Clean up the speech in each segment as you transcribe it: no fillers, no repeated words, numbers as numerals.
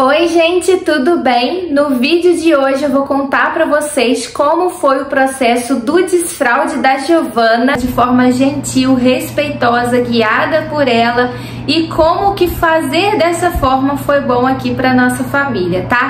Oi gente, tudo bem? No vídeo de hoje eu vou contar pra vocês como foi o processo do desfraude da Giovana de forma gentil, respeitosa, guiada por ela e como que fazer dessa forma foi bom aqui pra nossa família, tá?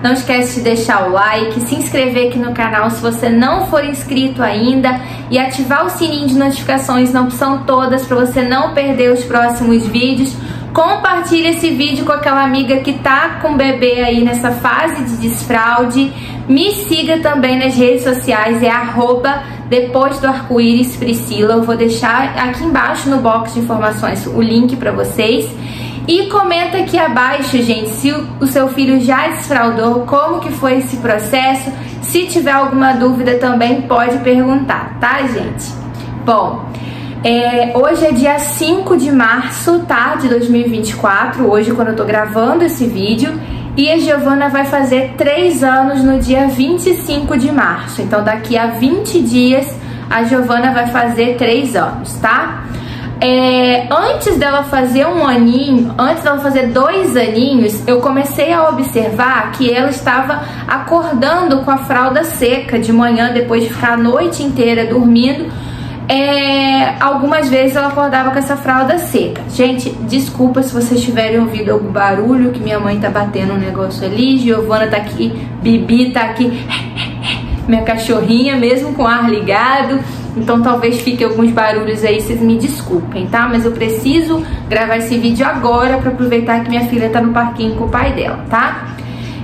Não esquece de deixar o like, se inscrever aqui no canal se você não for inscrito ainda e ativar o sininho de notificações na opção todas para você não perder os próximos vídeos. Compartilhe esse vídeo com aquela amiga que tá com o bebê aí nessa fase de desfraude. Me siga também nas redes sociais, é @depoisdoarco-íris Priscila. Eu vou deixar aqui embaixo no box de informações o link para vocês. E comenta aqui abaixo, gente, se o seu filho já desfraudou, como que foi esse processo. Se tiver alguma dúvida também pode perguntar, tá, gente? Bom, hoje é dia 5 de março, tá, de 2024, hoje quando eu tô gravando esse vídeo. E a Giovana vai fazer 3 anos no dia 25 de março. Então daqui a 20 dias a Giovana vai fazer 3 anos, tá? Antes dela fazer 1 aninho, antes dela fazer 2 aninhos, eu comecei a observar que ela estava acordando com a fralda seca de manhã, depois de ficar a noite inteira dormindo. Algumas vezes ela acordava com essa fralda seca. Gente, desculpa se vocês tiverem ouvido algum barulho, que minha mãe tá batendo um negócio ali, Giovana tá aqui, Bibi tá aqui, minha cachorrinha, mesmo com o ar ligado. Então talvez fique alguns barulhos aí, vocês me desculpem, tá? Mas eu preciso gravar esse vídeo agora pra aproveitar que minha filha tá no parquinho com o pai dela, tá?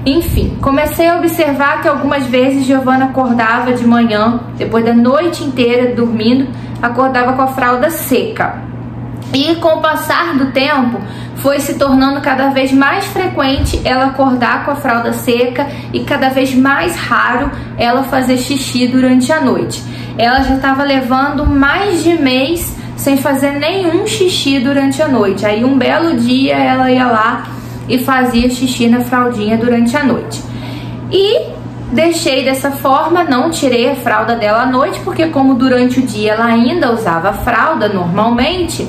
Enfim, comecei a observar que algumas vezes Giovana acordava de manhã, depois da noite inteira dormindo, acordava com a fralda seca. E com o passar do tempo, foi se tornando cada vez mais frequente ela acordar com a fralda seca e cada vez mais raro ela fazer xixi durante a noite. Ela já estava levando mais de mês sem fazer nenhum xixi durante a noite. Aí um belo dia ela ia lá e fazia xixi na fraldinha durante a noite. E deixei dessa forma, não tirei a fralda dela à noite, porque como durante o dia ela ainda usava fralda normalmente,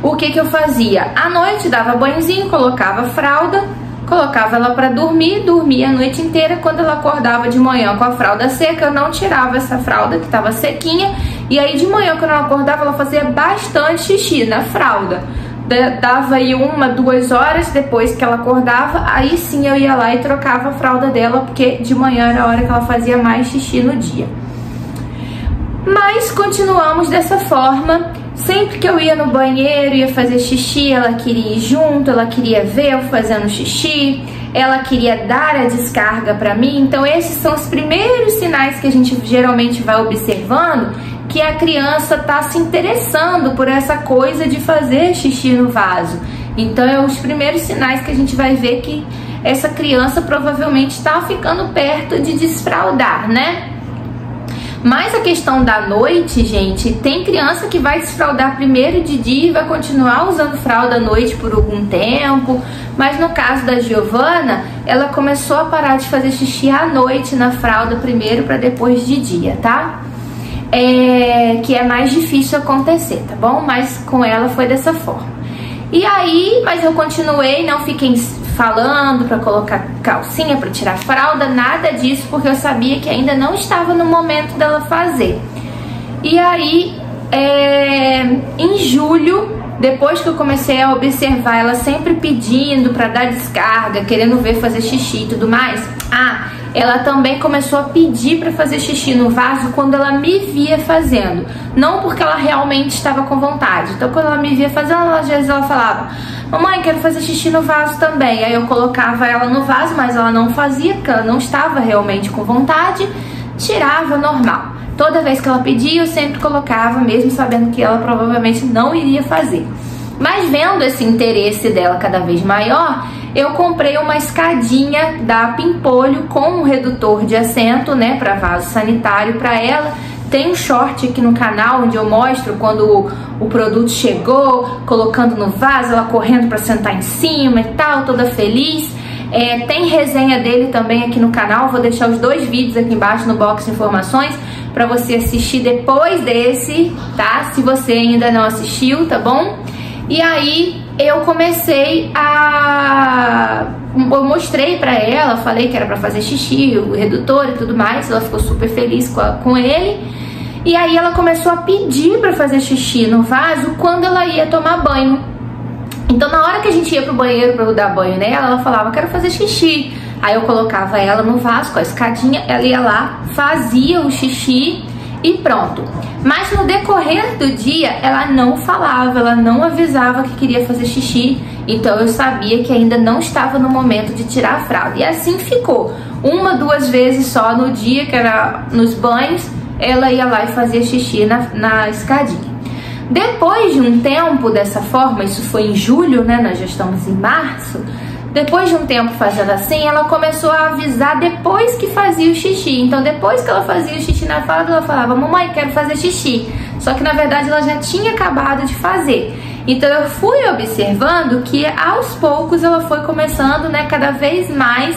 o que eu fazia? À noite dava banhozinho, colocava a fralda, colocava ela para dormir, dormia a noite inteira. Quando ela acordava de manhã com a fralda seca, eu não tirava essa fralda que estava sequinha. E aí de manhã, quando ela acordava, ela fazia bastante xixi na fralda. Dava aí 1, 2 horas depois que ela acordava, aí sim eu ia lá e trocava a fralda dela, porque de manhã era a hora que ela fazia mais xixi no dia. Mas continuamos dessa forma. Sempre que eu ia no banheiro, ia fazer xixi, ela queria ir junto, ela queria ver eu fazendo xixi, ela queria dar a descarga pra mim. Então esses são os primeiros sinais que a gente geralmente vai observando que a criança tá se interessando por essa coisa de fazer xixi no vaso. Então é os primeiros sinais que a gente vai ver que essa criança provavelmente está ficando perto de desfraudar, né? Mas a questão da noite, gente, tem criança que vai desfraudar primeiro de dia e vai continuar usando fralda à noite por algum tempo. Mas no caso da Giovana, ela começou a parar de fazer xixi à noite na fralda primeiro para depois de dia, tá? Que é mais difícil acontecer, tá bom? Mas com ela foi dessa forma. E aí, mas eu continuei, não fiquei falando para colocar calcinha, para tirar fralda, nada disso, porque eu sabia que ainda não estava no momento dela fazer. E aí, em julho, depois que eu comecei a observar ela sempre pedindo para dar descarga, querendo ver fazer xixi e tudo mais, ela também começou a pedir para fazer xixi no vaso quando ela me via fazendo. Não porque ela realmente estava com vontade. Então quando ela me via fazendo, às vezes ela falava: mamãe, quero fazer xixi no vaso também. Aí eu colocava ela no vaso, mas ela não fazia, porque ela não estava realmente com vontade. Tirava normal. Toda vez que ela pedia, eu sempre colocava, mesmo sabendo que ela provavelmente não iria fazer. Mas vendo esse interesse dela cada vez maior, eu comprei uma escadinha da Pimpolho com um redutor de assento, né, para vaso sanitário para ela, Tem um short aqui no canal onde eu mostro quando o produto chegou, colocando no vaso, ela correndo para sentar em cima e tal, toda feliz. Tem resenha dele também aqui no canal, vou deixar os 2 vídeos aqui embaixo no box de informações para você assistir depois desse, tá? Se você ainda não assistiu, tá bom? E aí eu comecei eu mostrei pra ela, falei que era pra fazer xixi, o redutor e tudo mais, ela ficou super feliz com ele. E aí ela começou a pedir pra fazer xixi no vaso quando ela ia tomar banho. Então na hora que a gente ia pro banheiro pra eu dar banho nela, ela falava, quero fazer xixi. Aí eu colocava ela no vaso com a escadinha, ela ia lá, fazia o xixi e pronto. Mas no decorrer do dia, ela não falava, ela não avisava que queria fazer xixi. Então eu sabia que ainda não estava no momento de tirar a fralda. E assim ficou. 1, 2 vezes só no dia, que era nos banhos, ela ia lá e fazia xixi na escadinha. Depois de um tempo dessa forma, isso foi em julho, né? Nós já estamos em março. Depois de um tempo fazendo assim, ela começou a avisar depois que fazia o xixi. Então depois que ela fazia o xixi na fralda, ela falava, mamãe, quero fazer xixi. Só que na verdade ela já tinha acabado de fazer. Então eu fui observando que aos poucos ela foi começando, né, cada vez mais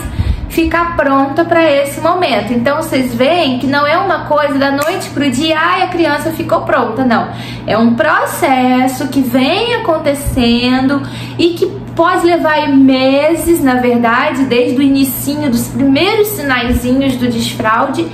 ficar pronta para esse momento. Então vocês veem que não é uma coisa da noite pro dia, ai, a criança ficou pronta, não. É um processo que vem acontecendo e que pode levar meses, na verdade, desde o inicinho dos primeiros sinaizinhos do desfraude.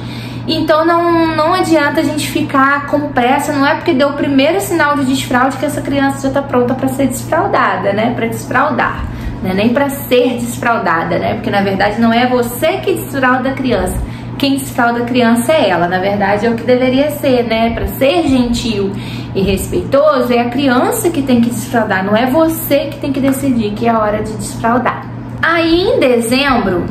Então não adianta a gente ficar com pressa, não é porque deu o primeiro sinal de desfraude que essa criança já está pronta para ser desfraudada, né? Para desfraudar, né? Nem para ser desfraudada, né? Porque na verdade não é você que desfrauda a criança. Quem desfrauda a criança é ela, na verdade é o que deveria ser, né? Para ser gentil e respeitoso é a criança que tem que desfraudar, não é você que tem que decidir que é a hora de desfraudar. Aí em dezembro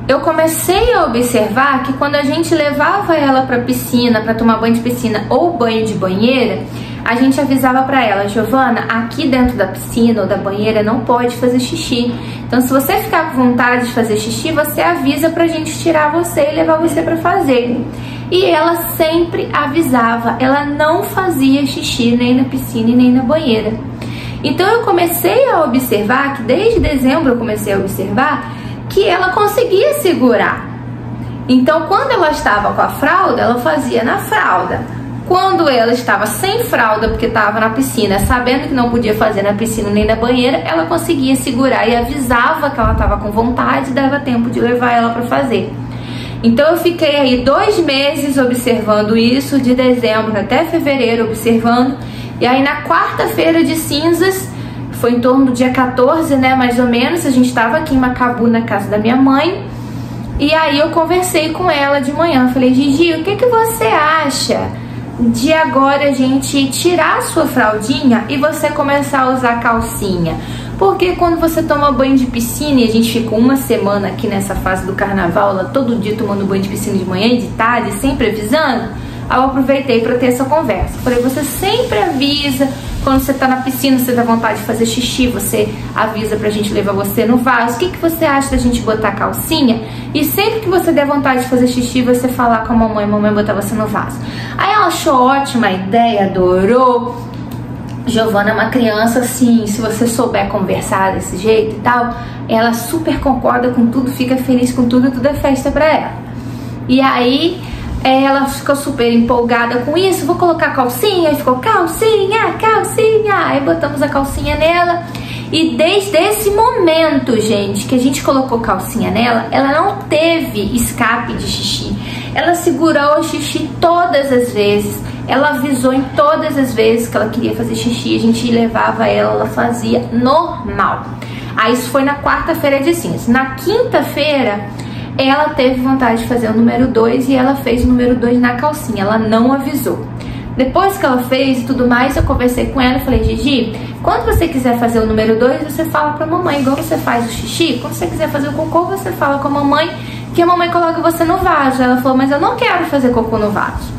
eu comecei a observar que quando a gente levava ela para piscina, para tomar banho de piscina ou banho de banheira, a gente avisava para ela, Giovana, aqui dentro da piscina ou da banheira não pode fazer xixi. Então se você ficar com vontade de fazer xixi, você avisa pra gente tirar você e levar você para fazer. E ela sempre avisava, ela não fazia xixi nem na piscina e nem na banheira. Então eu comecei a observar que desde dezembro eu comecei a observar que ela conseguia segurar. Então quando ela estava com a fralda, ela fazia na fralda. Quando ela estava sem fralda, porque estava na piscina, sabendo que não podia fazer na piscina nem na banheira, ela conseguia segurar e avisava que ela estava com vontade e dava tempo de levar ela para fazer. Então eu fiquei aí 2 meses observando isso, de dezembro até fevereiro observando. E aí na quarta-feira de cinzas, foi em torno do dia 14, né, mais ou menos, a gente estava aqui em Macabu, na casa da minha mãe. E aí eu conversei com ela de manhã, falei, Gigi, o que você acha de agora a gente tirar a sua fraldinha e você começar a usar calcinha? Porque quando você toma banho de piscina, e a gente ficou 1 semana aqui nessa fase do carnaval, ela todo dia tomando banho de piscina de manhã e de tarde, sempre avisando, aí eu aproveitei para ter essa conversa. Falei, você sempre avisa, quando você tá na piscina, você dá vontade de fazer xixi, você avisa pra gente levar você no vaso. O que você acha da gente botar calcinha? E sempre que você der vontade de fazer xixi, você falar com a mamãe botar você no vaso. Aí ela achou ótima a ideia, adorou. Giovana é uma criança assim, se você souber conversar desse jeito e tal, ela super concorda com tudo, fica feliz com tudo, tudo é festa pra ela. E aí ela ficou super empolgada com isso, vou colocar calcinha, e ficou calcinha, calcinha, aí botamos a calcinha nela. E desde esse momento, gente, que a gente colocou calcinha nela, ela não teve escape de xixi. Ela segurou o xixi todas as vezes, ela avisou em todas as vezes que ela queria fazer xixi, a gente levava ela fazia normal. Aí isso foi na quarta-feira de cinzas. Na quinta-feira, ela teve vontade de fazer o número 2 e ela fez o número 2 na calcinha, ela não avisou. Depois que ela fez e tudo mais, eu conversei com ela e falei, Gigi, quando você quiser fazer o número 2, você fala pra mamãe, igual você faz o xixi, quando você quiser fazer o cocô, você fala com a mamãe, que a mamãe coloca você no vaso. Ela falou, mas eu não quero fazer cocô no vaso.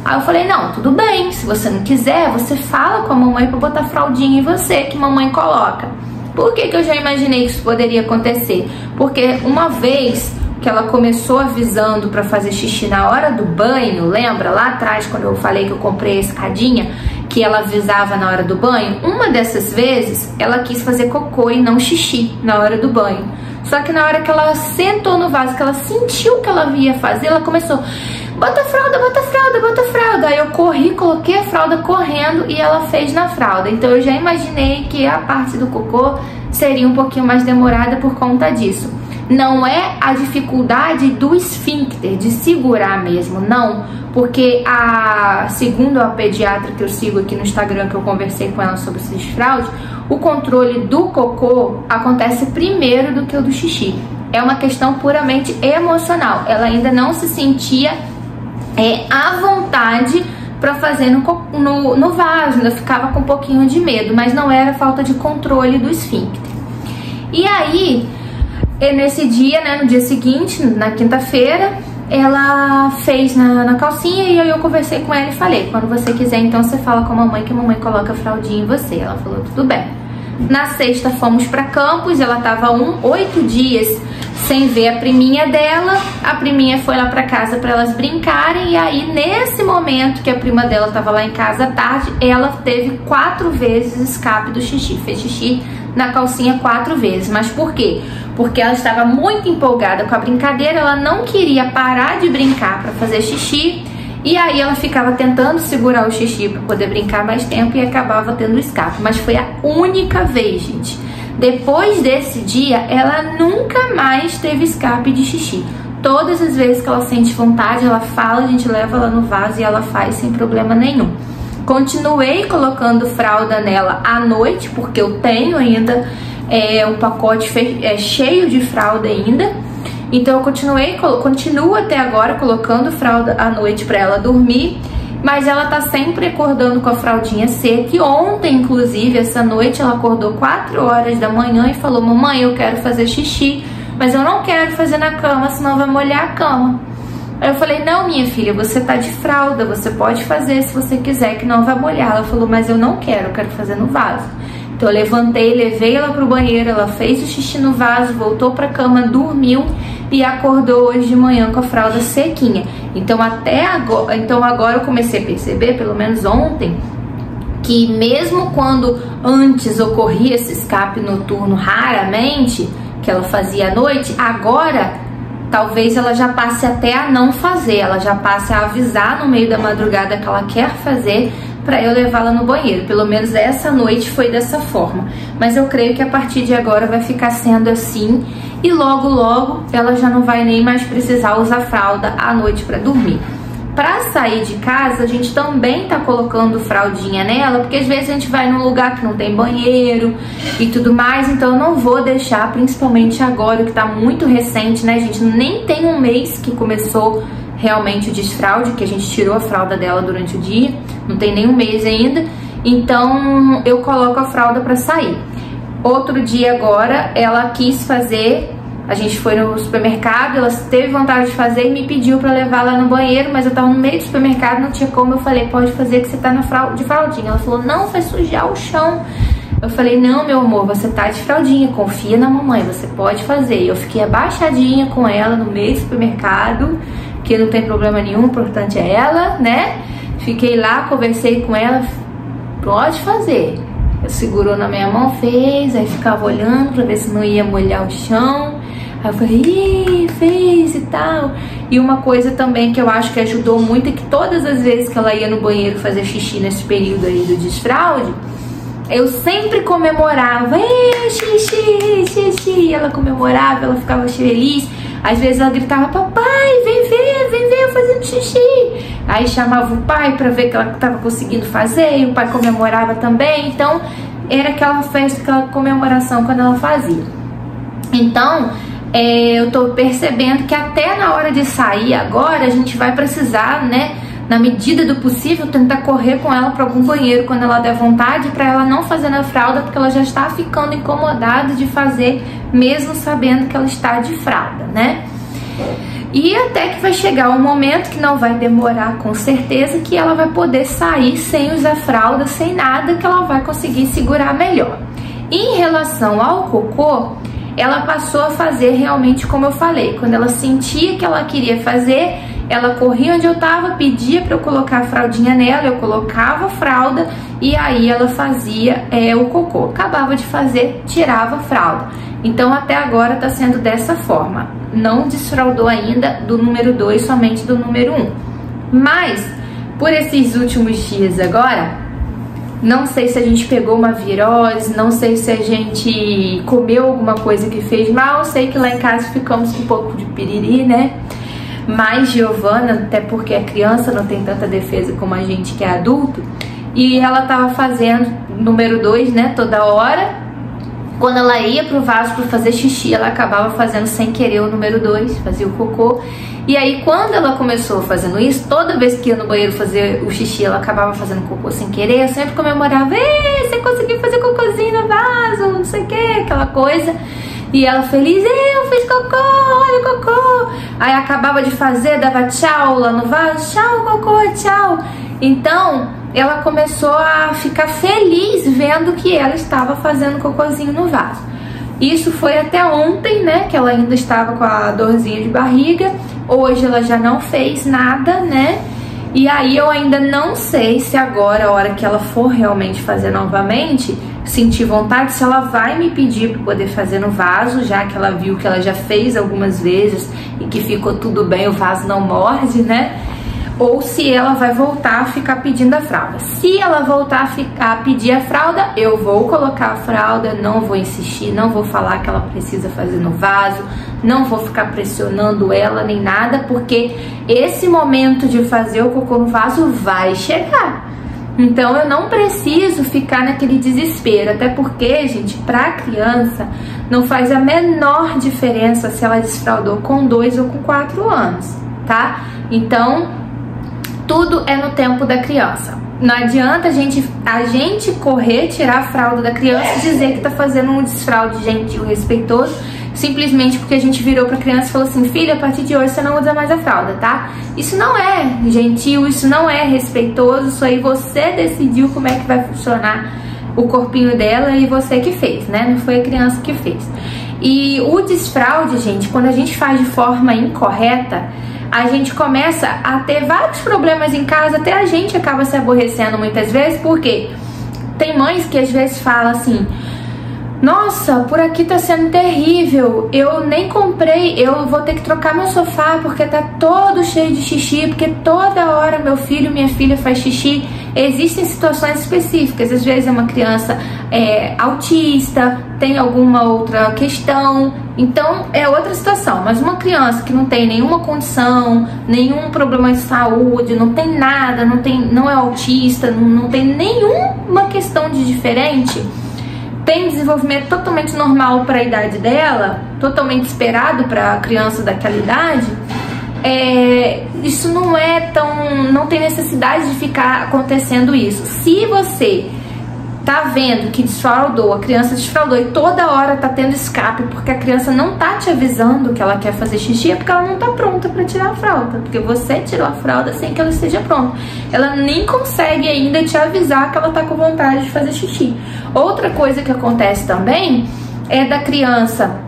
Aí eu falei, não, tudo bem, se você não quiser, você fala com a mamãe pra botar fraldinha em você, que mamãe coloca. Por que eu já imaginei que isso poderia acontecer? Porque uma vez, que ela começou avisando para fazer xixi na hora do banho, lembra lá atrás quando eu falei que eu comprei a escadinha, que ela avisava na hora do banho? Uma dessas vezes ela quis fazer cocô e não xixi na hora do banho. Só que na hora que ela sentou no vaso, que ela sentiu que ela ia fazer, ela começou: bota a fralda, bota a fralda, bota a fralda. Aí eu corri, coloquei a fralda correndo e ela fez na fralda. Então eu já imaginei que a parte do cocô seria um pouquinho mais demorada por conta disso. Não é a dificuldade do esfíncter, de segurar mesmo, não. Porque segundo a pediatra que eu sigo aqui no Instagram, que eu conversei com ela sobre esse desfraude, o controle do cocô acontece primeiro do que o do xixi. É uma questão puramente emocional. Ela ainda não se sentia à vontade para fazer no vaso, ainda ficava com um pouquinho de medo, mas não era falta de controle do esfíncter. E aí, nesse dia, né, no dia seguinte, na quinta-feira, ela fez na calcinha e aí eu conversei com ela e falei: quando você quiser, então você fala com a mamãe que a mamãe coloca a fraldinha em você. Ela falou: tudo bem. Na sexta fomos para Campos, ela tava 8 dias sem ver a priminha dela. A priminha foi lá para casa para elas brincarem, e aí nesse momento que a prima dela tava lá em casa à tarde, ela teve 4 vezes escape do xixi, fez xixi na calcinha 4 vezes. Mas por quê? Porque ela estava muito empolgada com a brincadeira, ela não queria parar de brincar para fazer xixi, e aí ela ficava tentando segurar o xixi para poder brincar mais tempo e acabava tendo escape. Mas foi a única vez, gente. Depois desse dia, ela nunca mais teve escape de xixi. Todas as vezes que ela sente vontade, ela fala, a gente leva ela no vaso e ela faz sem problema nenhum. Continuei colocando fralda nela à noite, porque eu tenho ainda um pacote cheio de fralda ainda. Então eu continuo até agora colocando fralda à noite para ela dormir, mas ela tá sempre acordando com a fraldinha seca. E ontem, inclusive, essa noite, ela acordou 4 horas da manhã e falou: mamãe, eu quero fazer xixi, mas eu não quero fazer na cama, senão vai molhar a cama. Aí eu falei: não, minha filha, você tá de fralda, você pode fazer se você quiser, que não vai molhar. Ela falou: mas eu não quero, eu quero fazer no vaso. Então eu levantei, levei ela pro banheiro, ela fez o xixi no vaso, voltou pra cama, dormiu e acordou hoje de manhã com a fralda sequinha. Então agora eu comecei a perceber, pelo menos ontem, que mesmo quando antes ocorria esse escape noturno raramente, que ela fazia à noite, agora talvez ela já passe até a não fazer, ela já passe a avisar no meio da madrugada que ela quer fazer, para eu levá-la no banheiro. Pelo menos essa noite foi dessa forma, mas eu creio que a partir de agora vai ficar sendo assim, e logo logo ela já não vai nem mais precisar usar fralda à noite para dormir. Para sair de casa, a gente também tá colocando fraldinha nela, porque às vezes a gente vai num lugar que não tem banheiro e tudo mais, então eu não vou deixar, principalmente agora que tá muito recente, né, gente? Nem tem um mês que começou realmente o desfraude, que a gente tirou a fralda dela durante o dia, não tem nem um mês ainda, então eu coloco a fralda para sair. Outro dia agora, ela quis fazer, a gente foi no supermercado, ela teve vontade de fazer e me pediu para levar lá no banheiro, mas eu tava no meio do supermercado, não tinha como. Eu falei: pode fazer que você tá de fraldinha. Ela falou: não, vai sujar o chão. Eu falei: não, meu amor, você tá de fraldinha, confia na mamãe, você pode fazer. E eu fiquei abaixadinha com ela no meio do supermercado, que não tem problema nenhum, o importante é ela, né? Fiquei lá, conversei com ela: pode fazer. Eu segurou na minha mão, fez, aí ficava olhando pra ver se não ia molhar o chão. Aí eu falei: ih, fez e tal. E uma coisa também que eu acho que ajudou muito é que todas as vezes que ela ia no banheiro fazer xixi nesse período aí do desfraude, eu sempre comemorava: xixi, xixi. Ela comemorava, ela ficava feliz. Às vezes ela gritava: papai, vem ver eu fazendo xixi. Aí chamava o pai pra ver que ela tava conseguindo fazer, e o pai comemorava também. Então era aquela festa, aquela comemoração quando ela fazia. Então eu tô percebendo que até na hora de sair agora, a gente vai precisar, né, na medida do possível, tentar correr com ela para algum banheiro quando ela der vontade, para ela não fazer na fralda, porque ela já está ficando incomodada de fazer, mesmo sabendo que ela está de fralda, né? E até que vai chegar um momento, que não vai demorar com certeza, que ela vai poder sair sem usar fralda, sem nada, que ela vai conseguir segurar melhor. Em relação ao cocô, ela passou a fazer realmente como eu falei. Quando ela sentia que ela queria fazer, ela corria onde eu tava, pedia para eu colocar a fraldinha nela, eu colocava a fralda e aí ela fazia o cocô. Acabava de fazer, tirava a fralda. Então até agora tá sendo dessa forma. Não desfraldou ainda do número 2, somente do número 1. Mas, por esses últimos dias agora, não sei se a gente pegou uma virose, não sei se a gente comeu alguma coisa que fez mal. Sei que lá em casa ficamos com um pouco de piriri, né? Mas Giovana, até porque a criança não tem tanta defesa como a gente que é adulto, e ela tava fazendo número 2, né, toda hora. Quando ela ia pro vaso para fazer xixi, ela acabava fazendo sem querer o número 2, fazia o cocô. E aí quando ela começou fazendo isso, toda vez que ia no banheiro fazer o xixi, ela acabava fazendo cocô sem querer. Eu sempre comemorava: você conseguiu fazer cocôzinho no vaso, não sei o que, aquela coisa. E ela feliz: eu fiz cocô, olha o cocô. Aí acabava de fazer, dava tchau lá no vaso: tchau cocô, tchau. Então ela começou a ficar feliz vendo que ela estava fazendo cocôzinho no vaso. Isso foi até ontem, né, que ela ainda estava com a dorzinha de barriga. Hoje ela já não fez nada, né? E aí eu ainda não sei se agora, a hora que ela for realmente fazer novamente, sentir vontade, se ela vai me pedir para poder fazer no vaso, já que ela viu que ela já fez algumas vezes e que ficou tudo bem, o vaso não morde, né? Ou se ela vai voltar a ficar pedindo a fralda. Se ela voltar a pedir a fralda, eu vou colocar a fralda, não vou insistir, não vou falar que ela precisa fazer no vaso, não vou ficar pressionando ela nem nada, porque esse momento de fazer o cocô no vaso vai chegar. Então eu não preciso ficar naquele desespero, até porque, gente, pra criança não faz a menor diferença se ela desfraldou com 2 ou com 4 anos, tá? Então tudo é no tempo da criança. Não adianta a gente correr, tirar a fralda da criança e dizer que tá fazendo um desfraude gentil, respeitoso, simplesmente porque a gente virou pra criança e falou assim: filha, a partir de hoje você não usa mais a fralda, tá? Isso não é gentil, isso não é respeitoso, isso aí você decidiu como é que vai funcionar o corpinho dela e você que fez, né? Não foi a criança que fez. E o desfraude, gente, quando a gente faz de forma incorreta, a gente começa a ter vários problemas em casa, até a gente acaba se aborrecendo muitas vezes, porque tem mães que às vezes falam assim: nossa, por aqui tá sendo terrível, eu nem comprei, eu vou ter que trocar meu sofá porque tá todo cheio de xixi, porque toda hora meu filho, minha filha faz xixi. Existem situações específicas, às vezes é uma criança autista, tem alguma outra questão, então é outra situação. Mas uma criança que não tem nenhuma condição, nenhum problema de saúde, não tem nada, não é autista, não tem nenhuma questão de diferente, tem desenvolvimento totalmente normal para a idade dela, totalmente esperado para a criança daquela idade, isso não tem necessidade de ficar acontecendo isso. Se você tá vendo que desfraldou, a criança desfraldou e toda hora tá tendo escape porque a criança não tá te avisando que ela quer fazer xixi, é porque ela não tá pronta para tirar a fralda, porque você tirou a fralda sem que ela esteja pronta. Ela nem consegue ainda te avisar que ela tá com vontade de fazer xixi. Outra coisa que acontece também é da criança,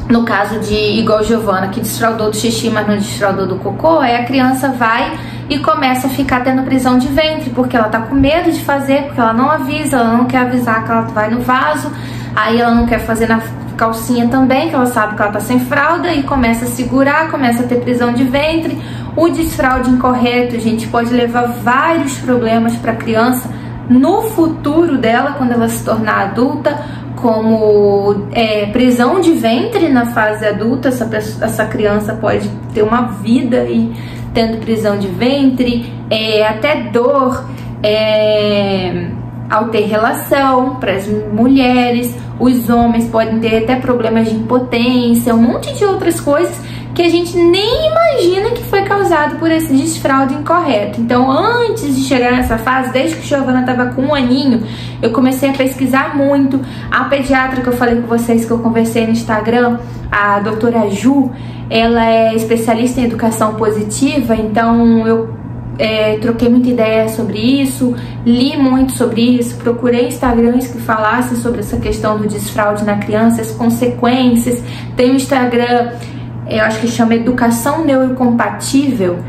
no caso de, igual Giovana, que desfraldou do xixi, mas não desfraldou do cocô, a criança vai e começa a ficar tendo prisão de ventre, porque ela tá com medo de fazer, porque ela não avisa, ela não quer avisar que ela vai no vaso, aí ela não quer fazer na calcinha também, que ela sabe que ela tá sem fralda, e começa a segurar, começa a ter prisão de ventre. O desfraude incorreto, gente, pode levar vários problemas para a criança no futuro dela, quando ela se tornar adulta, como prisão de ventre na fase adulta. Essa criança pode ter uma vida aí tendo prisão de ventre, até dor ao ter relação para as mulheres. Os homens podem ter até problemas de impotência, um monte de outras coisas que a gente nem imagina que foi causado por esse desfraude incorreto. Então, antes de chegar nessa fase, desde que Giovana estava com 1 aninho, eu comecei a pesquisar muito. A pediatra que eu falei com vocês, que eu conversei no Instagram, a doutora Ju, ela é especialista em educação positiva, então eu troquei muita ideia sobre isso, li muito sobre isso, procurei Instagrams que falassem sobre essa questão do desfraude na criança, as consequências. Tem um Instagram, eu acho que chama Educação Neurocompatível,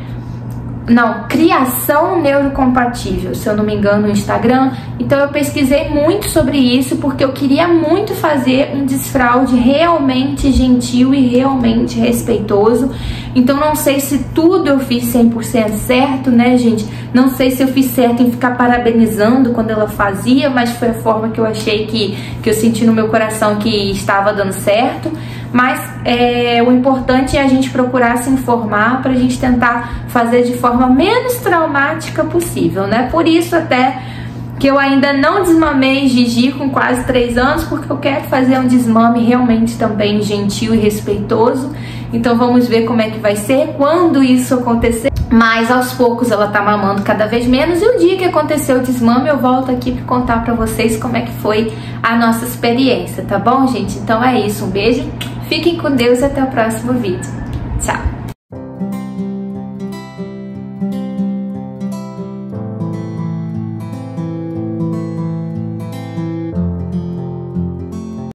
não, Criação Neurocompatível, se eu não me engano, no Instagram. Então eu pesquisei muito sobre isso porque eu queria muito fazer um desfraude realmente gentil e realmente respeitoso. Então não sei se tudo eu fiz 100% certo, né, gente? Não sei se eu fiz certo em ficar parabenizando quando ela fazia, mas foi a forma que eu achei que eu senti no meu coração que estava dando certo. Mas o importante é a gente procurar se informar para a gente tentar fazer de forma menos traumática possível, né? Por isso até que eu ainda não desmamei Gigi com quase 3 anos, porque eu quero fazer um desmame realmente também gentil e respeitoso. Então vamos ver como é que vai ser quando isso acontecer. Mas aos poucos ela tá mamando cada vez menos, e o dia que aconteceu o desmame eu volto aqui para contar para vocês como é que foi a nossa experiência, tá bom, gente? Então é isso, um beijo, fiquem com Deus e até o próximo vídeo. Tchau!